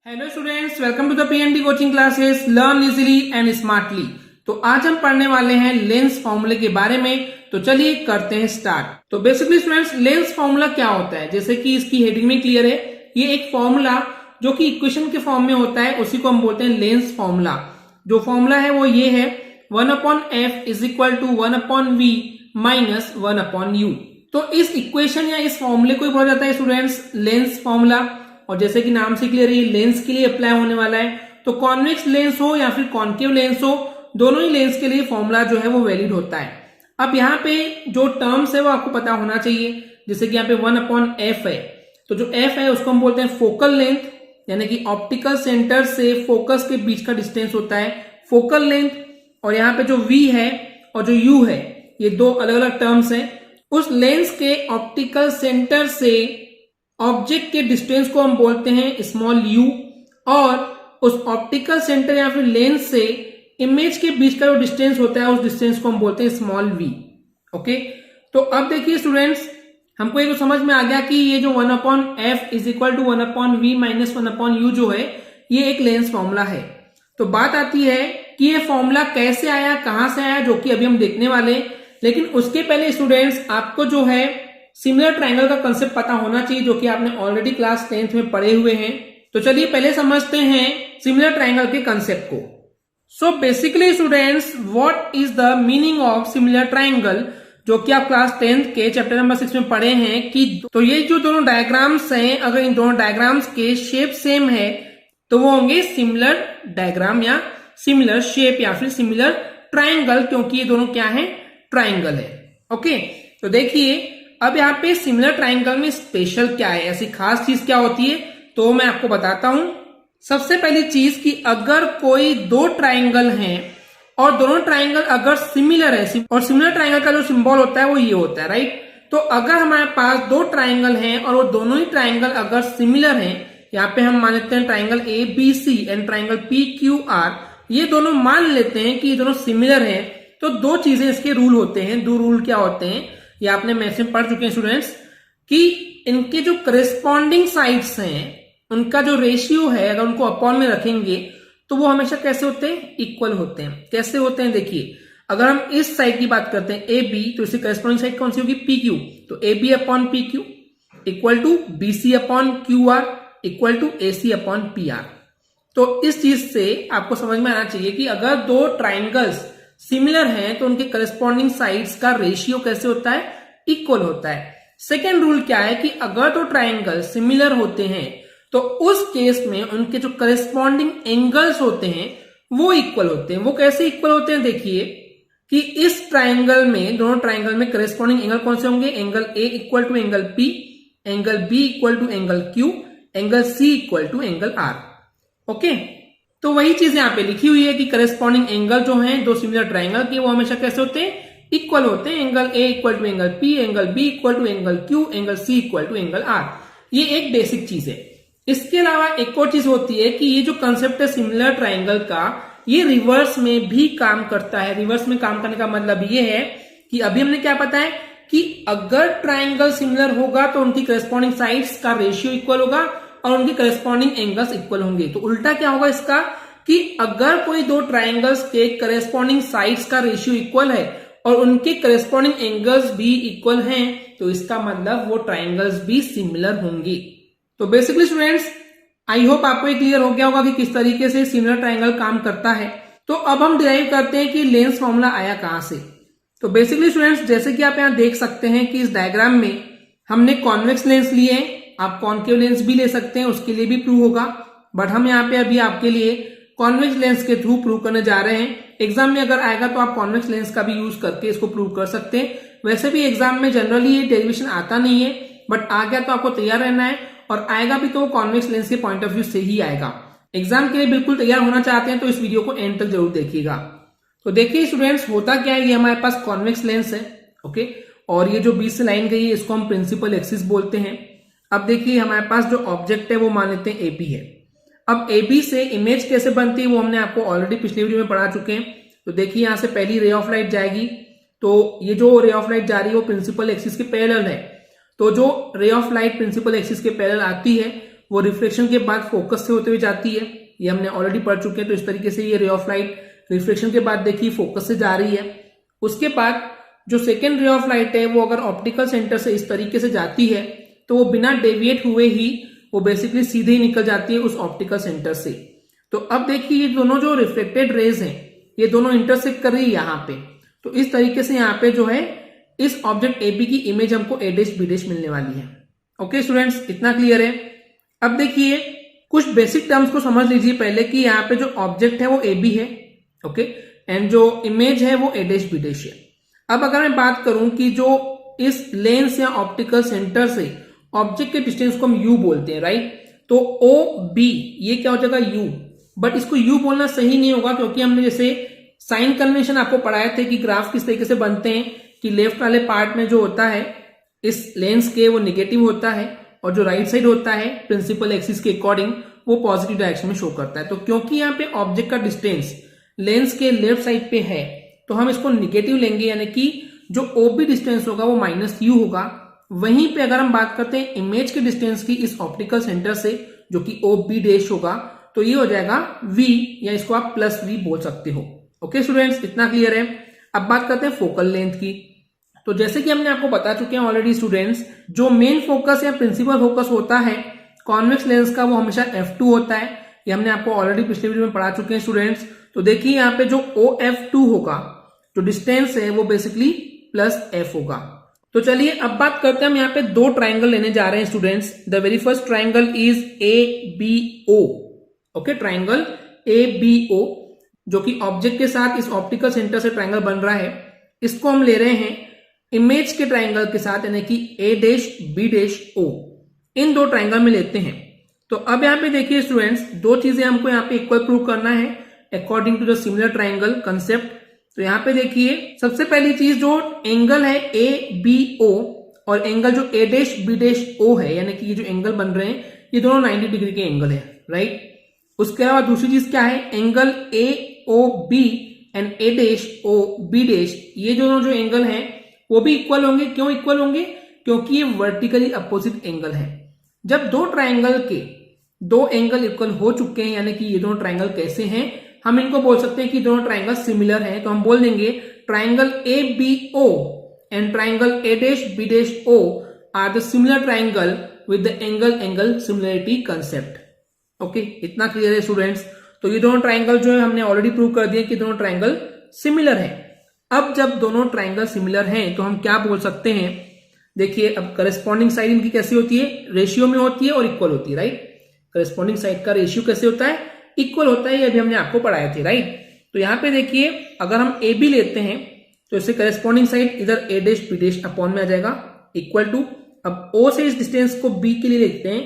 Hello students, welcome to the PND coaching classes learn easily and smartly. तो आज हम पढ़ने वाले हैं लेंस फॉर्मूले के बारे में। तो चलिए करते हैं स्टार्ट। तो बेसिकली स्टूडेंट्स, लेंस फॉर्मूला क्या होता है, जैसे कि इसकी हेडिंग में क्लियर है, ये एक फॉर्मूला जो कि इक्वेशन के फॉर्म में होता है, उसी को हम बोलते हैं लेंस फॉर्मूला। जो फॉर्मूला है वो ये है 1/f is equal to 1/v minus 1/u। तो इस इक्वेशन या इस फॉर्मूले को बोला जाता है स्टूडेंट्स लेंस फॉर्मूला। और जैसे कि नाम से क्लियर है, ये लेंस के लिए अप्लाई होने वाला है। तो कॉन्वेक्स लेंस हो या फिर कॉन्केव लेंस हो, दोनों ही लेंस के लिए फॉर्मूला जो है वो वैलिड होता है। अब यहाँ पे जो टर्म्स है वो आपको पता होना चाहिए। जैसे कि यहाँ पे 1/f है, तो जो f है उसको हम बोलते हैं फोकल लेंथ, यानी कि ऑप्टिकल सेंटर से फोकस के बीच का डिस्टेंस होता है फोकल लेंथ। और यहाँ पे जो v है और जो u है, ये दो अलग अलग टर्म्स हैं। उस लेंस के ऑप्टिकल सेंटर से ऑब्जेक्ट के डिस्टेंस को हम बोलते हैं स्मॉल u, और उस ऑप्टिकल सेंटर या फिर लेंस से इमेज के बीच का जो डिस्टेंस होता है उस डिस्टेंस को हम बोलते हैं स्मॉल v। ओके, तो अब देखिए स्टूडेंट्स, हमको ये तो समझ में आ गया कि ये जो 1/f is equal to 1/v minus 1/u जो है ये एक लेंस फॉर्मूला है। तो बात आती है कि ये फॉर्मूला कैसे आया, कहां से आया, जो कि अभी हम देखने वाले। लेकिन उसके पहले स्टूडेंट्स, आपको जो है सिमिलर ट्रायंगल का कंसेप्ट पता होना चाहिए, जो कि आपने ऑलरेडी क्लास 10th में पढ़े हुए हैं। तो चलिए पहले समझते हैं सिमिलर ट्रायंगल के कंसेप्ट को। So basically students, what is the meaning of similar triangle, जो कि आप क्लास 10th के चैप्टर नंबर 6 में पढ़े हैं कि तो ये जो दोनों डायग्राम्स हैं, अगर इन दोनों डायग्राम्स के शेप सेम है तो वो होंगे सिमिलर डायग्राम या सिमिलर शेप या फिर सिमिलर ट्रायंगल, क्योंकि ये दोनों क्या है, ट्रायंगल है। ओके, तो देखिए अब यहाँ पे सिमिलर ट्रायंगल में स्पेशल क्या है, ऐसी खास चीज क्या होती है, तो मैं आपको बताता हूं। सबसे पहली चीज कि अगर कोई दो ट्रायंगल हैं और दोनों ट्रायंगल अगर सिमिलर है, और सिमिलर ट्रायंगल का जो सिंबल होता है वो ये होता है, राइट। तो अगर हमारे पास दो ट्रायंगल हैं और वो दोनों ही ट्रायंगल अगर सिमिलर हैं, यहाँ पे हम मान लेते हैं triangle ABC and triangle PQR, ये दोनों मान लेते हैं कि ये दोनों सिमिलर हैं, तो दो चीजें इसके रूल होते हैं। दो रूल क्या होते हैं ये आपने मैथ्स में पढ़ चुके हैं स्टूडेंट्स, कि इनके जो करेस्पॉन्डिंग साइड्स हैं उनका जो रेशियो है, अगर उनको अपॉन में रखेंगे तो वो हमेशा कैसे होते हैं, इक्वल होते हैं। कैसे होते हैं देखिए, अगर हम इस साइड की बात करते हैं AB, तो इसकी करेस्पॉन्डिंग साइड कौन सी होगी, PQ। तो AB upon PQ equal to BC upon QR equal to AC upon PR। तो इस चीज से आपको समझ में आना चाहिए कि अगर दो ट्राइंगल्स सिमिलर हैं तो उनके करस्पॉन्डिंग साइड्स का रेशियो कैसे होता है, इक्वल होता है। सेकेंड रूल क्या है कि अगर दो ट्राइंगल सिमिलर होते हैं तो उस केस में उनके जो करस्पॉन्डिंग एंगल्स होते हैं वो इक्वल होते हैं। वो कैसे इक्वल होते हैं देखिए, कि इस ट्राइंगल में, दोनों ट्राइंगल में करस्पॉन्डिंग एंगल कौन से होंगे, angle A equal to angle P, angle B equal to angle Q, angle C equal to angle R। Okay, तो वही चीज यहाँ पे लिखी हुई है कि करस्पॉन्डिंग एंगल जो हैं दो सिमिलर ट्रायंगल के, वो हमेशा कैसे होते हैं, इक्वल होते हैं। Angle A equal to angle P, angle B equal to angle Q, angle C equal to angle R। ये एक बेसिक चीज है। इसके अलावा एक और चीज होती है कि ये जो कंसेप्ट है सिमिलर ट्रायंगल का, ये रिवर्स में भी काम करता है। रिवर्स में काम करने का मतलब ये है कि अभी हमने क्या पता है कि अगर ट्रायंगल सिमिलर होगा तो उनकी करस्पॉन्डिंग साइड्स का रेशियो इक्वल होगा और उनकी करस्पॉन्डिंग एंगल्स इक्वल होंगे। तो उल्टा क्या होगा इसका, कि अगर कोई दो ट्रायंगल्स के करस्पॉन्डिंग साइड्स का रेशियो इक्वल है और उनके करस्पॉन्डिंग एंगल्स भी इक्वल हैं, तो इसका मतलब वो ट्रायंगल्स भी सिमिलर होंगे। तो बेसिकली स्टूडेंट्स, आई होप आपको ये क्लियर हो गया होगा कि किस तरीके से सिमिलर ट्रायंगल काम करता है। तो अब हम डिराइव करते हैं कि लेंस फॉर्मूला आया कहां से। तो बेसिकली स्टूडेंट्स, जैसे कि आप यहां देख सकते हैं कि इस डायग्राम में हमने कॉन्वेक्स लेंस लिए हैं, आप कॉन्केव लेंस भी ले सकते हैं, उसके लिए भी प्रूव होगा, बट हम यहाँ पे अभी आपके लिए कॉन्वेक्स लेंस के थ्रू प्रूव करने जा रहे हैं। एग्जाम में अगर आएगा तो आप कॉन्वेक्स लेंस का भी यूज करके इसको प्रूव कर सकते हैं। वैसे भी एग्जाम में जनरली ये डेरिवेशन आता नहीं है, बट आ गया तो आपको तैयार रहना है, और आएगा भी तो कॉन्वेक्स लेंस के पॉइंट ऑफ व्यू से ही आएगा। एग्जाम के लिए बिल्कुल तैयार होना चाहते हैं तो इस वीडियो को एंड तक जरूर देखिएगा। तो देखिए स्टूडेंट्स, होता क्या है, ये हमारे पास कॉन्वेक्स लेंस है, ओके, और ये जो बीच से लाइन गई है इसको हम प्रिंसिपल एक्सिस बोलते हैं। अब देखिए हमारे पास जो ऑब्जेक्ट है वो मान लेते हैं AB है। अब AB से इमेज कैसे बनती है वो हमने आपको ऑलरेडी पिछले वीडियो में पढ़ा चुके हैं। तो देखिए यहां से पहली रे ऑफ लाइट जाएगी, तो ये जो रे ऑफ लाइट जा रही है वो प्रिंसिपल एक्सिस के पैरेलल है। तो जो ray of light principal axis के पैरेलल आती है वो रिफ्लेक्शन के बाद फोकस से होते हुए जाती है, ये हमने ऑलरेडी पढ़ चुके हैं। तो इस तरीके से ये रे ऑफ लाइट रिफ्लेक्शन के बाद देखिए फोकस से जा रही है। उसके बाद जो सेकेंड रे ऑफ लाइट है वो अगर ऑप्टिकल सेंटर से इस तरीके से जाती है तो वो बिना डेविएट हुए ही वो बेसिकली सीधे ही निकल जाती है उस ऑप्टिकल सेंटर से। तो अब देखिए ये दोनों जो रिफ्लेक्टेड रेज हैं ये दोनों इंटरसेक्ट कर रही है यहाँ पे। तो इस तरीके से यहाँ पे जो है इस ऑब्जेक्ट AB की इमेज हमको A' B' मिलने वाली है। ओके स्टूडेंट्स, इतना क्लियर है। अब देखिए कुछ बेसिक टर्म्स को समझ लीजिए पहले कि यहाँ पे जो ऑब्जेक्ट है वो AB है, ओके, एंड जो इमेज है वो A' B' है। अब अगर मैं बात करूं कि जो इस लेंस या ऑप्टिकल सेंटर से ऑब्जेक्ट के डिस्टेंस को हम U बोलते हैं, राइट, तो OB ये क्या हो जाएगा U, बट इसको U बोलना सही नहीं होगा क्योंकि हमने जैसे साइन कन्वेंशन आपको पढ़ाए थे कि ग्राफ किस तरीके से बनते हैं कि लेफ्ट वाले पार्ट में जो होता है इस लेंस के वो निगेटिव होता है और जो राइट साइड होता है प्रिंसिपल एक्सिस के अकॉर्डिंग वो पॉजिटिव डायरेक्शन में शो करता है। तो क्योंकि यहाँ पे ऑब्जेक्ट का डिस्टेंस लेंस के लेफ्ट साइड पे है तो हम इसको निगेटिव लेंगे, यानी कि जो OB डिस्टेंस होगा वो -U होगा। वहीं पे अगर हम बात करते हैं इमेज के डिस्टेंस की इस ऑप्टिकल सेंटर से जो कि OB' होगा तो ये हो जाएगा V, या इसको आप +V बोल सकते हो। ओके स्टूडेंट्स, इतना क्लियर है। अब बात करते हैं फोकल लेंथ की। तो जैसे कि हमने आपको बता चुके हैं ऑलरेडी स्टूडेंट्स, जो मेन फोकस या प्रिंसिपल फोकस होता है कॉन्वेक्स लेंस का वो हमेशा f2 होता है। ये हमने आपको ऑलरेडी पिछले वीडियो में पढ़ा चुके हैं स्टूडेंट्स। तो देखिए यहाँ पे जो OF2 होगा, जो डिस्टेंस है वो बेसिकली +f होगा। तो चलिए अब बात करते हैं, हम यहाँ पे दो ट्राइंगल लेने जा रहे हैं students. The very first triangle is ABO, okay, triangle ABO जो कि ऑब्जेक्ट के साथ इस ऑप्टिकल सेंटर से ट्राइंगल बन रहा है, इसको हम ले रहे हैं इमेज के ट्राइंगल के साथ, यानी कि A' B' O, इन दो ट्राइंगल में लेते हैं। तो अब यहाँ पे देखिए स्टूडेंट्स, दो चीजें हमको यहाँ पे इक्वल प्रूव करना है according to the similar triangle concept. तो यहाँ पे देखिए सबसे पहली चीज, जो एंगल है ABO और एंगल जो A' B' O है, यानी कि ये जो एंगल बन रहे हैं ये दोनों 90 डिग्री के एंगल है, राइट। उसके अलावा दूसरी चीज क्या है, एंगल AOB एंड A'/OB', ये दोनों जो एंगल हैं वो भी इक्वल होंगे। क्यों इक्वल होंगे? क्योंकि ये वर्टिकली अपोजिट एंगल है। जब दो ट्राइंगल के दो एंगल इक्वल हो चुके हैं, यानी कि ये दोनों ट्राइंगल कैसे हैं, हम इनको बोल सकते हैं कि दोनों ट्राइंगल सिमिलर हैं। तो हम बोल देंगे triangle ABO and triangle A'/B' O are the similar triangle with the angle similarity concept. Okay, इतना क्लियर है स्टूडेंट्स। तो ये दोनों ट्राइंगल जो है हमने ऑलरेडी प्रूव कर दिया कि दोनों ट्राइंगल सिमिलर हैं। अब जब दोनों ट्राइंगल सिमिलर हैं तो हम क्या बोल सकते हैं, देखिए अब करस्पॉन्डिंग साइड इनकी कैसी होती है, रेशियो में होती है और इक्वल होती है, राइट। करस्पॉन्डिंग साइड का रेशियो कैसे होता है, इक्वल होता है, ये अभी हमने आपको पढ़ाए थे, राइट। तो यहाँ पे देखिए अगर हम AB लेते हैं तो इससे करस्पॉन्डिंग साइड इधर A' B' अपॉन में आ जाएगा इक्वल टू, अब O से इस डिस्टेंस को B के लिए लिखते हैं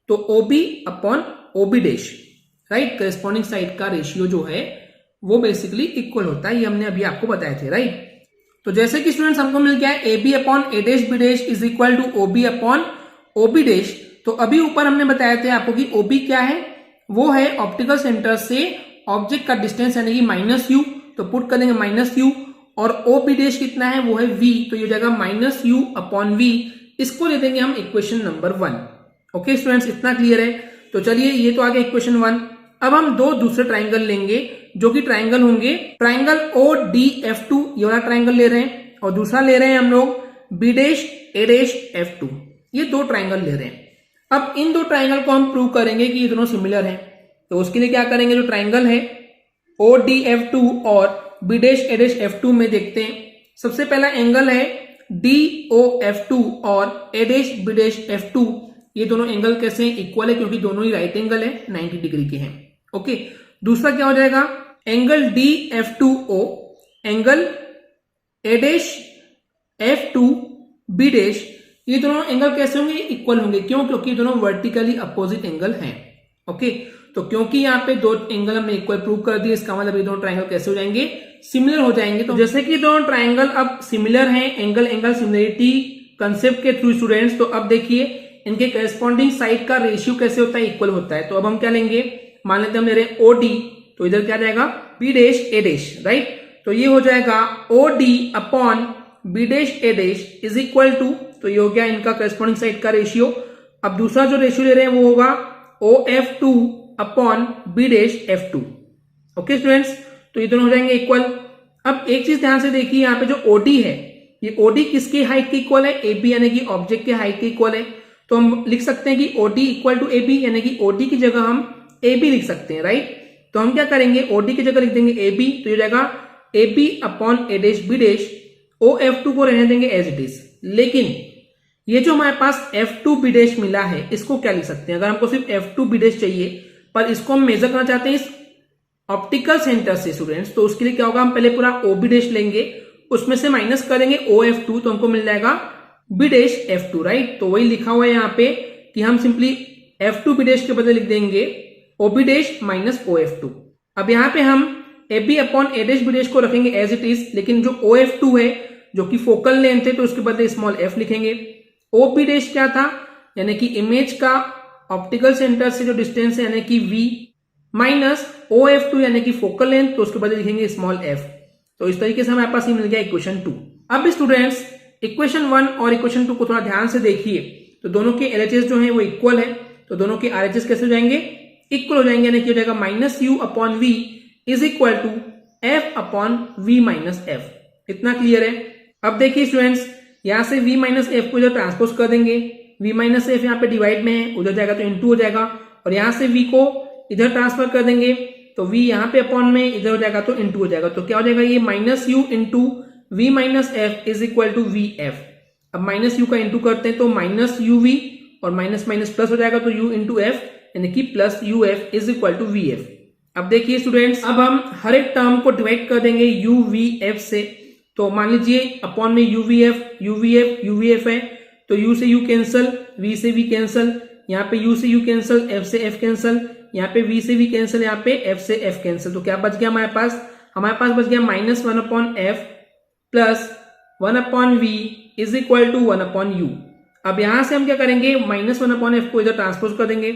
तो OB upon OB', right. Corresponding side का रेशियो जो है वो बेसिकली इक्वल होता है, ये हमने अभी आपको बताए थे, राइट। तो जैसे कि स्टूडेंट्स हमको मिल गया है AB upon A' B' is equal to OB upon OB'। तो अभी ऊपर हमने बताया थे आपको कि OB क्या है, वो है ऑप्टिकल सेंटर से ऑब्जेक्ट का डिस्टेंस, यानी कि -U, तो पुट करेंगे -U, और OB' कितना है, वो है V, तो ये हो जाएगा -U अपॉन V। इसको ले देंगे हम इक्वेशन नंबर 1। ओके स्टूडेंट्स, इतना क्लियर है। तो चलिए ये तो आ गया इक्वेशन 1। अब हम दो दूसरे ट्राइंगल लेंगे जो कि ट्राइंगल होंगे ट्राइंगल ODF2, ये वाला ट्राइंगल ले रहे हैं, और दूसरा ले रहे हैं हम लोग B'/A'/F2, ये दो ट्राइंगल ले रहे हैं। अब इन दो ट्राइंगल को हम प्रूव करेंगे कि ये दोनों सिमिलर हैं। तो उसके लिए क्या करेंगे, जो ट्राइंगल है ODF2 और B'/A'/F2 में देखते हैं। सबसे पहला एंगल है DOF2 और A'/B'/F2, ये दोनों एंगल कैसे हैं, इक्वल है, क्योंकि दोनों ही राइट एंगल है, 90 डिग्री के हैं। ओके, दूसरा क्या हो जाएगा, एंगल DF2O, एंगल A'/F2B', ये दोनों एंगल कैसे होंगे, इक्वल होंगे। क्यों? क्योंकि दोनों वर्टिकली अपोजिट एंगल हैं। ओके, तो क्योंकि यहाँ पे दो एंगल हमने इक्वल प्रूव कर दिए, इसका मतलब ये दोनों ट्राइंगल कैसे हो जाएंगे, सिमिलर हो जाएंगे। तो जैसे कि दोनों ट्राइंगल अब सिमिलर हैं एंगल सिमिलरिटी कंसेप्ट के थ्रू स्टूडेंट्स, तो अब देखिए इनके करस्पॉन्डिंग साइड का रेशियो कैसे होता है, इक्वल होता है। तो अब हम क्या लेंगे, मान लेते हैं हम ले रहे हैं OD, तो इधर क्या जाएगा B'/A', राइट। तो ये हो जाएगा OD upon B'/A' is equal to, तो ये हो गया इनका करस्पॉन्डिंग साइड का रेशियो। अब दूसरा जो रेशियो ले रहे हैं वो होगा OF2 upon B dash F2। Okay students, तो ये दोनों हो जाएंगे इक्वल। अब एक चीज ध्यान से देखिए, यहाँ पे जो OD है, ये OD किसके हाइट के इक्वल है? AB यानी कि ऑब्जेक्ट के हाइट के इक्वल है। तो हम लिख सकते हैं कि OD इक्वल टू AB, यानी कि OD की जगह हम AB लिख सकते हैं, राइट। तो हम क्या करेंगे, OD की जगह लिख देंगे AB, तो ये जाएगा AB upon A dash B dash. OF2 को रहने देंगे एज इट इज। लेकिन ये जो हमारे पास F2 B डैश मिला है, इसको क्या लिख सकते हैं? अगर हमको सिर्फ F2 B डैश चाहिए पर इसको हम मेजर करना चाहते हैं इस ऑप्टिकल सेंटर से स्टूडेंट्स, तो उसके लिए क्या होगा, हम पहले पूरा OB डैश लेंगे, उसमें से माइनस करेंगे OF2, तो हमको मिल जाएगा B डैश F2, राइट। तो वही लिखा हुआ है यहाँ पे कि हम सिंपली F2 B डैश के बदले लिख देंगे OB डैश माइनस OF2। अब यहाँ पे हम AB upon A dash B dash को रखेंगे एज इट इज, लेकिन जो OF2 है जो कि फोकल लेंथ है, तो उसके बदले स्मॉल f लिखेंगे। OP डैश क्या था, यानी कि इमेज का ऑप्टिकल सेंटर से जो डिस्टेंस है यानी कि V, माइनस OF2 यानी कि फोकल लेंथ, तो उसके बदले लिखेंगे स्मॉल f। तो इस तरीके से हमारे पास ये मिल गया इक्वेशन 2। अब स्टूडेंट्स इक्वेशन 1 और इक्वेशन 2 को थोड़ा ध्यान से देखिए, तो दोनों के LHS जो है वो इक्वल है, तो दोनों के RHS कैसे हो जाएंगे, इक्वल हो जाएंगे, यानी कि हो जाएगा minus U upon V is equal to F upon V minus F। इतना क्लियर है। अब देखिए स्टूडेंट्स, यहां से V माइनस F को इधर ट्रांसपोज कर देंगे, V माइनस F यहाँ पे डिवाइड में है, उधर जाएगा तो इंटू हो जाएगा, और यहां से V को इधर ट्रांसफर कर देंगे, तो V यहाँ पे अपॉन में इधर हो जाएगा तो इंटू हो जाएगा, तो क्या हो जाएगा, ये minus U into V minus F is equal to VF। अब माइनस U का इंटू करते हैं तो माइनस UV और माइनस माइनस प्लस हो जाएगा, तो U इंटू F यानी कि plus UF is equal to VF। अब देखिए स्टूडेंट्स, अब हम हर एक टर्म को डिवाइड कर देंगे UVF से, तो मान लीजिए अपॉन में UVF है, तो U से U कैंसल, V से V कैंसल, यहाँ पे U से U कैंसल, F से F कैंसल, यहाँ पे V से V कैंसल, यहाँ पे F से F कैंसल, तो क्या बच गया हमारे पास बच गया minus 1 upon F plus 1 upon V is equal to 1 upon U। अब यहां से हम क्या करेंगे, माइनस 1 अपॉन F को इधर ट्रांसपोज कर देंगे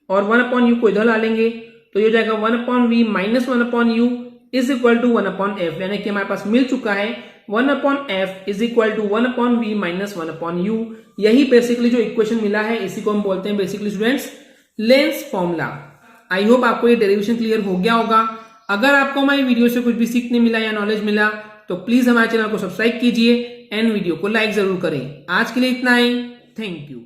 और 1 अपॉन U को इधर ला लेंगे, तो ये हो जाएगा 1 upon V minus 1 upon U is equal to 1 upon F, यानी कि हमारे पास मिल चुका है 1 upon F is equal to 1 upon V minus 1 upon U। यही बेसिकली जो इक्वेशन मिला है, इसी को हम बोलते हैं basically students lens formula. I hope आपको ये डेरिवेशन क्लियर हो गया होगा। अगर आपको हमारी वीडियो से कुछ भी सीखने मिला या नॉलेज मिला तो प्लीज हमारे चैनल को सब्सक्राइब कीजिए एंड वीडियो को लाइक जरूर करें। आज के लिए इतना ही, थैंक यू।